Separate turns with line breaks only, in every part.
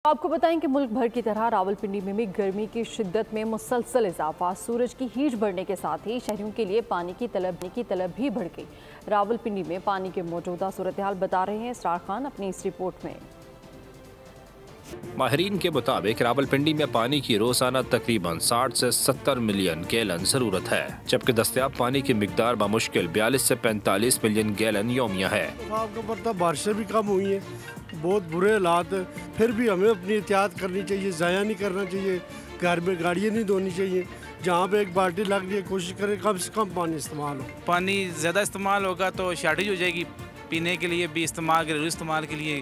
आपको बताएं कि मुल्क भर की तरह रावलपिंडी में भी गर्मी की शिद्दत में मुसलसल इजाफा। सूरज की हीट बढ़ने के साथ ही शहरियों के लिए पानी की तलब भी बढ़ गई। रावलपिंडी में पानी के मौजूदा सूरत हाल बता रहे हैं इसरार खान अपनी इस रिपोर्ट में।
माहिरीन के मुताबिक रावलपिंडी में पानी की रोजाना तकरीबन 60 से 70 मिलियन गैलन जरूरत है, जबकि दस्तयाब पानी की मिकदार बामुश्किल 42 से 45 मिलियन गैलन यौमिया है।
आपको पता बारिशें भी कम हुई हैं, बहुत बुरे हालात, फिर भी हमें अपनी एहतियात करनी चाहिए, ज़ाया नहीं करना चाहिए, घर में गाड़ियाँ नहीं धोनी चाहिए। जहाँ पे एक बाल्टी लग रही है कोशिश करें कम से कम पानी इस्तेमाल हो।
पानी ज़्यादा इस्तेमाल होगा तो शॉर्टेज हो जाएगी, पीने के लिए भी इस्तेमाल, घरेलू इस्तेमाल के लिए।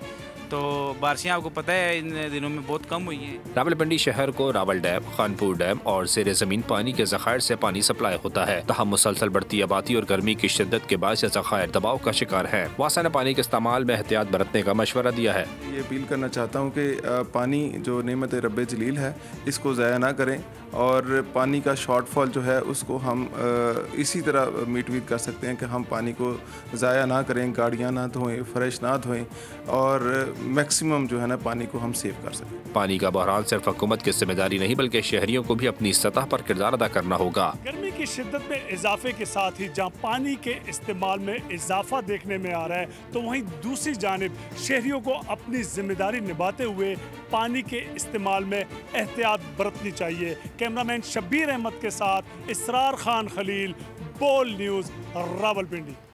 तो बारिशें आपको पता है इन दिनों में बहुत कम हुई हैं।
रावलपिंडी शहर को रावल डैम, खानपुर डैम और ज़ेर ज़मीन पानी के ज़खायर से पानी सप्लाई होता है। तहम मुसलसल बढ़ती आबादी और गर्मी की शिद्दत के बाद ये ज़खायर दबाव का शिकार है। वासा ने पानी के इस्तेमाल में एहतियात बरतने का मशवरा दिया है।
ये अपील करना चाहता हूँ कि पानी जो नेमत रब्बे जलील है इसको ज़ाया ना करें, और पानी का शॉर्टफॉल जो है उसको हम इसी तरह मीट कर सकते हैं कि हम पानी को ज़ाया ना करें, गाड़ियाँ ना धोएं, फ्रेश ना धोएं, और मैक्सिमम जो है ना पानी को हम सेव कर सकें।
पानी का बहरान सिर्फ हुकूमत की जिम्मेदारी नहीं बल्कि शहरियों को भी अपनी सतह पर किरदार अदा करना होगा।
गर्मी की शिद्दत में इजाफे के साथ ही जहां पानी के इस्तेमाल में इजाफा देखने में आ रहा है, तो वहीं दूसरी जानिब शहरियों को अपनी जिम्मेदारी निभाते हुए पानी के इस्तेमाल में एहतियात बरतनी चाहिए। कैमरामैन शब्बीर अहमद के साथ इसरार खान खलील, बोल न्यूज़, रावलपिंडी।